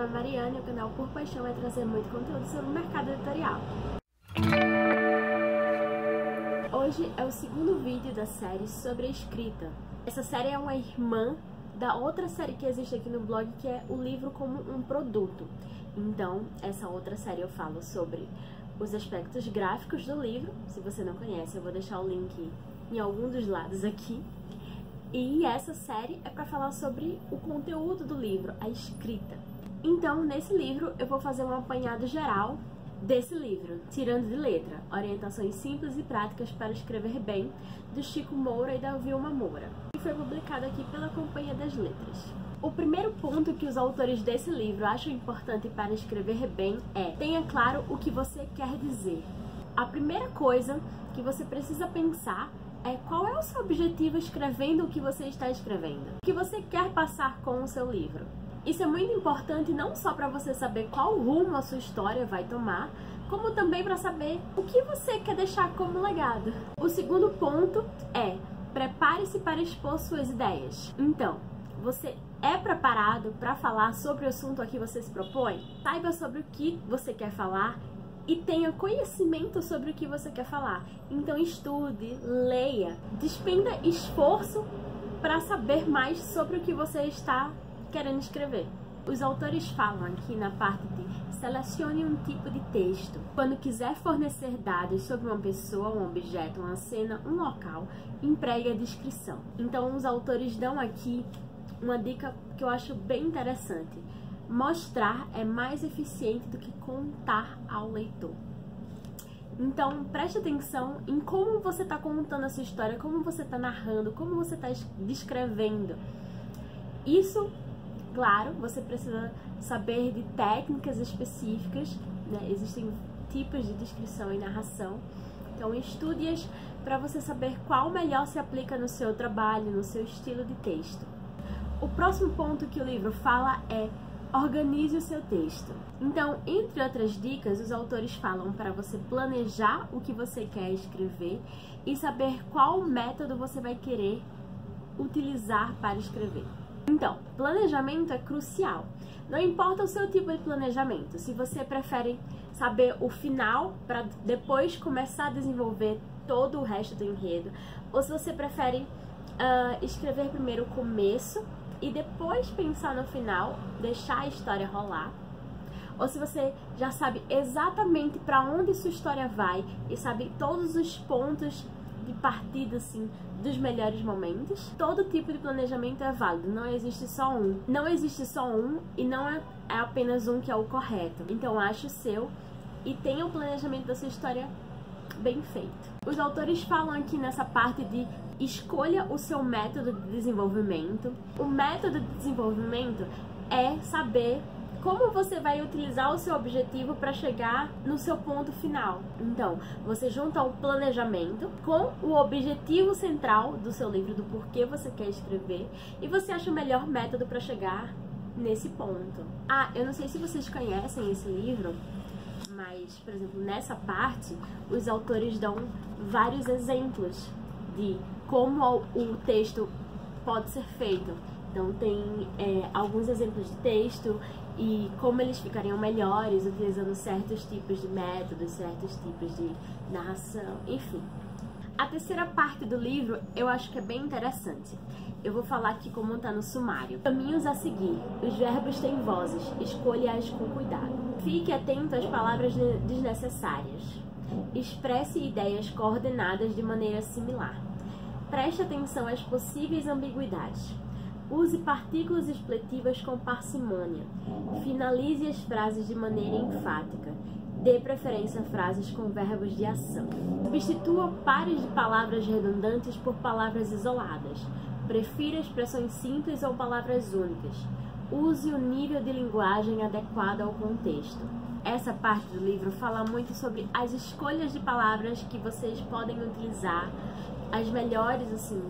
nome é Mariana e o canal Por Paixão vai trazer muito conteúdo sobre o mercado editorial. Hoje é o segundo vídeo da série sobre a escrita. Essa série é uma irmã da outra série que existe aqui no blog, que é o livro como um produto. Então, essa outra série eu falo sobre os aspectos gráficos do livro. Se você não conhece, eu vou deixar o link em algum dos lados aqui. E essa série é para falar sobre o conteúdo do livro, a escrita. Então, nesse livro, eu vou fazer um apanhado geral desse livro, tirando de letra, orientações simples e práticas para escrever bem, do Chico Moura e da Vilma Moura, que foi publicado aqui pela Companhia das Letras. O primeiro ponto que os autores desse livro acham importante para escrever bem é: tenha claro o que você quer dizer. A primeira coisa que você precisa pensar é qual é o seu objetivo escrevendo o que você está escrevendo. O que você quer passar com o seu livro. Isso é muito importante não só para você saber qual rumo a sua história vai tomar, como também para saber o que você quer deixar como legado. O segundo ponto é: prepare-se para expor suas ideias. Então, você é preparado para falar sobre o assunto a que você se propõe? Saiba sobre o que você quer falar e tenha conhecimento sobre o que você quer falar. Então estude, leia, despenda esforço para saber mais sobre o que você está querendo escrever. Os autores falam aqui na parte de selecione um tipo de texto. Quando quiser fornecer dados sobre uma pessoa, um objeto, uma cena, um local, empregue a descrição. Então os autores dão aqui uma dica que eu acho bem interessante. Mostrar é mais eficiente do que contar ao leitor. Então, preste atenção em como você está contando essa história, como você está narrando, como você está descrevendo. Isso, claro, você precisa saber de técnicas específicas, né? Existem tipos de descrição e narração. Então, estude-as para você saber qual melhor se aplica no seu trabalho, no seu estilo de texto. O próximo ponto que o livro fala é: organize o seu texto. Então, entre outras dicas, os autores falam para você planejar o que você quer escrever e saber qual método você vai querer utilizar para escrever. Então, planejamento é crucial. Não importa o seu tipo de planejamento. Se você prefere saber o final para depois começar a desenvolver todo o resto do enredo, ou se você prefere escrever primeiro o começo e depois pensar no final, deixar a história rolar, ou se você já sabe exatamente para onde sua história vai e sabe todos os pontos de partida, assim, dos melhores momentos. Todo tipo de planejamento é válido, não existe só um. Não existe só um e não é apenas um que é o correto. Então ache o seu e tenha o planejamento da sua história bem feito. Os autores falam aqui nessa parte de escolha o seu método de desenvolvimento. O método de desenvolvimento é saber como você vai utilizar o seu objetivo para chegar no seu ponto final. Então, você junta o planejamento com o objetivo central do seu livro, do porquê você quer escrever, e você acha o melhor método para chegar nesse ponto. Ah, eu não sei se vocês conhecem esse livro, mas, por exemplo, nessa parte, os autores dão vários exemplos de como o texto pode ser feito. Então tem alguns exemplos de texto e como eles ficariam melhores utilizando certos tipos de métodos, certos tipos de narração, enfim. A terceira parte do livro eu acho que é bem interessante. Eu vou falar aqui como está no sumário. Caminhos a seguir. Os verbos têm vozes. Escolha-as com cuidado. Fique atento às palavras desnecessárias. Expresse ideias coordenadas de maneira similar. Preste atenção às possíveis ambiguidades. Use partículas expletivas com parcimônia. Finalize as frases de maneira enfática. Dê preferência a frases com verbos de ação. Substitua pares de palavras redundantes por palavras isoladas. Prefira expressões simples ou palavras únicas. Use o nível de linguagem adequado ao contexto. Essa parte do livro fala muito sobre as escolhas de palavras que vocês podem utilizar, as melhores, assim,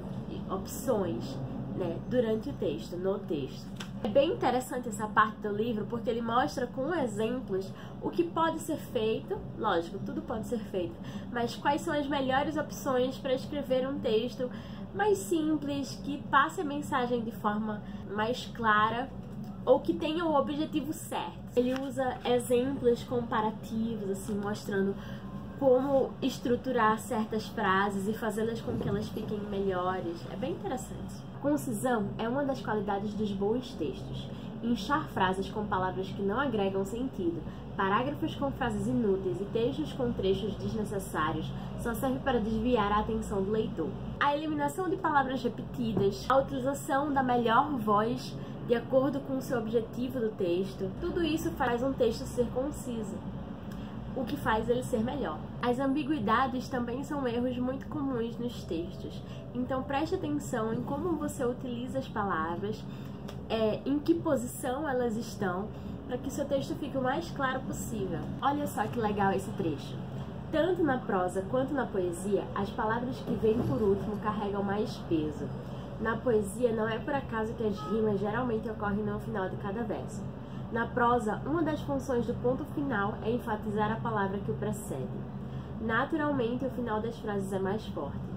opções, né, durante o texto, no texto. É bem interessante essa parte do livro porque ele mostra com exemplos o que pode ser feito, lógico, tudo pode ser feito, mas quais são as melhores opções para escrever um texto mais simples, que passe a mensagem de forma mais clara ou que tenha o objetivo certo. Ele usa exemplos comparativos, assim, mostrando como estruturar certas frases e fazê-las com que elas fiquem melhores. É bem interessante. Concisão é uma das qualidades dos bons textos. Inchar frases com palavras que não agregam sentido, parágrafos com frases inúteis e textos com trechos desnecessários só serve para desviar a atenção do leitor. A eliminação de palavras repetidas, a utilização da melhor voz de acordo com o seu objetivo do texto, tudo isso faz um texto ser conciso, o que faz ele ser melhor. As ambiguidades também são erros muito comuns nos textos, então preste atenção em como você utiliza as palavras, em que posição elas estão, para que seu texto fique o mais claro possível. Olha só que legal esse trecho. Tanto na prosa quanto na poesia, as palavras que vêm por último carregam mais peso. Na poesia, não é por acaso que as rimas geralmente ocorrem no final de cada verso. Na prosa, uma das funções do ponto final é enfatizar a palavra que o precede. Naturalmente, o final das frases é mais forte.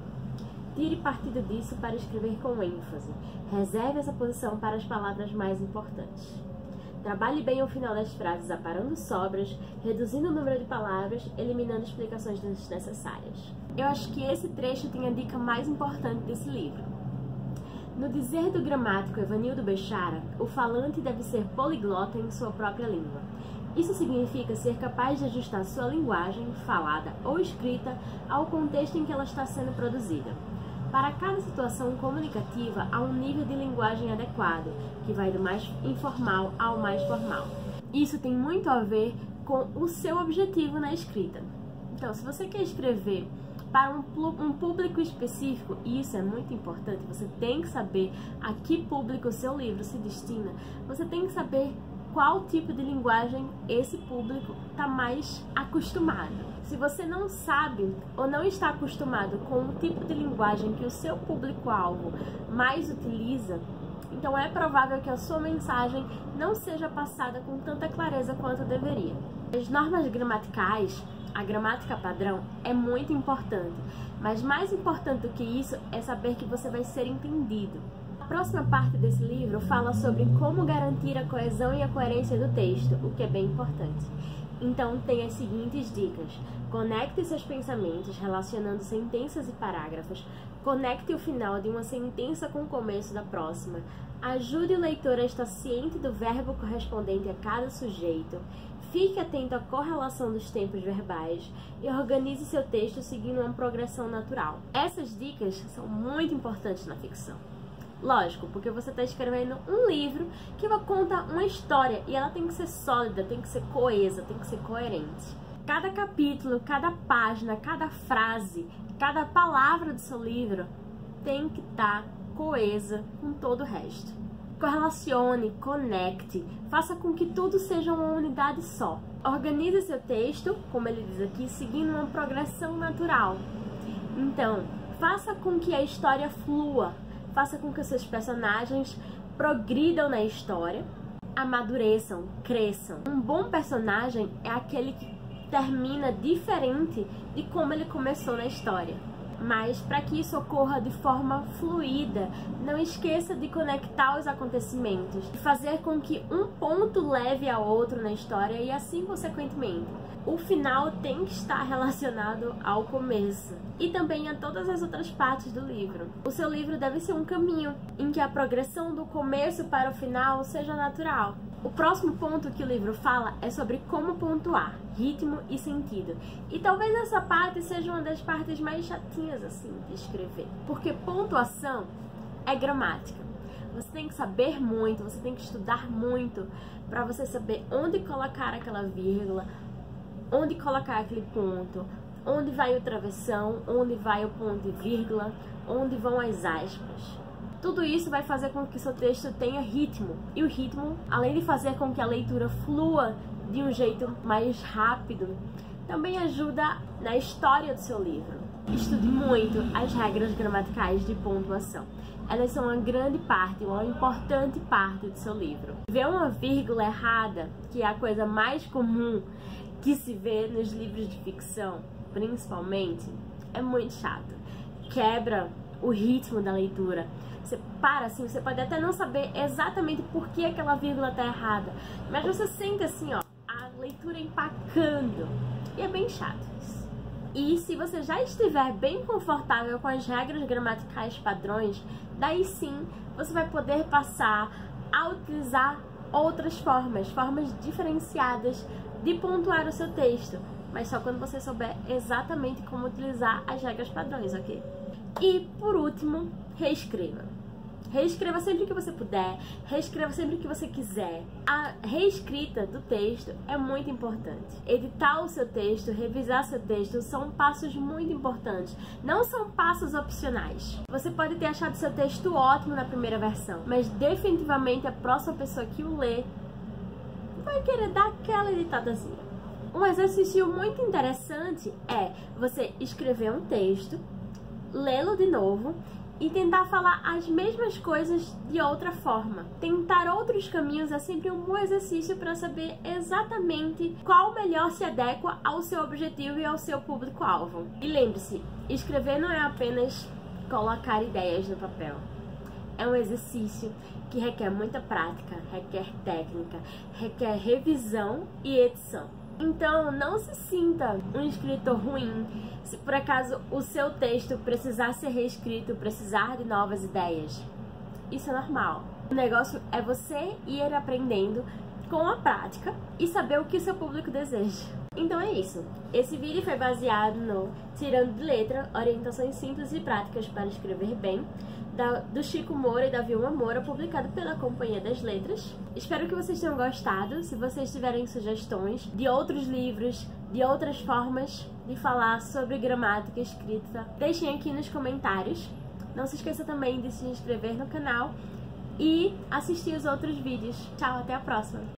Tire partido disso para escrever com ênfase. Reserve essa posição para as palavras mais importantes. Trabalhe bem o final das frases, aparando sobras, reduzindo o número de palavras, eliminando explicações desnecessárias. Eu acho que esse trecho tem a dica mais importante desse livro. No dizer do gramático Evanildo Bechara, o falante deve ser poliglota em sua própria língua. Isso significa ser capaz de ajustar sua linguagem, falada ou escrita, ao contexto em que ela está sendo produzida. Para cada situação comunicativa, há um nível de linguagem adequado, que vai do mais informal ao mais formal. Isso tem muito a ver com o seu objetivo na escrita. Então, se você quer escrever para um público específico, e isso é muito importante, você tem que saber a que público o seu livro se destina, você tem que saber qual tipo de linguagem esse público está mais acostumado. Se você não sabe ou não está acostumado com o tipo de linguagem que o seu público-alvo mais utiliza, então é provável que a sua mensagem não seja passada com tanta clareza quanto deveria. As normas gramaticais, a gramática padrão, é muito importante, mas mais importante do que isso é saber que você vai ser entendido. A próxima parte desse livro fala sobre como garantir a coesão e a coerência do texto, o que é bem importante. Então, tem as seguintes dicas. Conecte seus pensamentos relacionando sentenças e parágrafos. Conecte o final de uma sentença com o começo da próxima. Ajude o leitor a estar ciente do verbo correspondente a cada sujeito. Fique atento à correlação dos tempos verbais e organize seu texto seguindo uma progressão natural. Essas dicas são muito importantes na ficção. Lógico, porque você está escrevendo um livro que vai contar uma história e ela tem que ser sólida, tem que ser coesa, tem que ser coerente. Cada capítulo, cada página, cada frase, cada palavra do seu livro tem que estar coesa com todo o resto. Correlacione, conecte, faça com que tudo seja uma unidade só. Organize seu texto, como ele diz aqui, seguindo uma progressão natural. Então, faça com que a história flua. Faça com que os seus personagens progridam na história, amadureçam, cresçam. Um bom personagem é aquele que termina diferente de como ele começou na história. Mas para que isso ocorra de forma fluida, não esqueça de conectar os acontecimentos, de fazer com que um ponto leve a outro na história e assim consequentemente. O final tem que estar relacionado ao começo e também a todas as outras partes do livro. O seu livro deve ser um caminho em que a progressão do começo para o final seja natural. O próximo ponto que o livro fala é sobre como pontuar, ritmo e sentido. E talvez essa parte seja uma das partes mais chatinhas assim de escrever, porque pontuação é gramática. Você tem que saber muito, você tem que estudar muito para você saber onde colocar aquela vírgula, onde colocar aquele ponto, onde vai o travessão, onde vai o ponto e vírgula, onde vão as aspas. Tudo isso vai fazer com que seu texto tenha ritmo. E o ritmo, além de fazer com que a leitura flua de um jeito mais rápido, também ajuda na história do seu livro. Estude muito as regras gramaticais de pontuação. Elas são uma grande parte, uma importante parte do seu livro. Ver uma vírgula errada, que é a coisa mais comum que se vê nos livros de ficção, principalmente, é muito chato. Quebra o ritmo da leitura. Você para assim, você pode até não saber exatamente por que aquela vírgula tá errada, mas você sente assim, ó, a leitura empacando. E é bem chato isso. E se você já estiver bem confortável com as regras gramaticais padrões, daí sim você vai poder passar a utilizar outras formas diferenciadas de pontuar o seu texto, mas só quando você souber exatamente como utilizar as regras padrões, ok? E por último, reescreva. Reescreva sempre que você puder, reescreva sempre que você quiser. A reescrita do texto é muito importante. Editar o seu texto, revisar seu texto são passos muito importantes. Não são passos opcionais. Você pode ter achado seu texto ótimo na primeira versão, mas definitivamente a próxima pessoa que o lê vai querer dar aquela editadazinha. Um exercício muito interessante é você escrever um texto, lê-lo de novo e tentar falar as mesmas coisas de outra forma. Tentar outros caminhos é sempre um bom exercício para saber exatamente qual melhor se adequa ao seu objetivo e ao seu público-alvo. E lembre-se, escrever não é apenas colocar ideias no papel. É um exercício que requer muita prática, requer técnica, requer revisão e edição. Então, não se sinta um escritor ruim se por acaso o seu texto precisar ser reescrito, precisar de novas ideias. Isso é normal. O negócio é você ir aprendendo com a prática e saber o que o seu público deseja. Então é isso. Esse vídeo foi baseado no Tirando de Letra, Orientações Simples e Práticas para Escrever Bem, do Chico Moura e da Vilma Moura, publicado pela Companhia das Letras. Espero que vocês tenham gostado. Se vocês tiverem sugestões de outros livros, de outras formas de falar sobre gramática e escrita, deixem aqui nos comentários. Não se esqueça também de se inscrever no canal e assistir os outros vídeos. Tchau, até a próxima!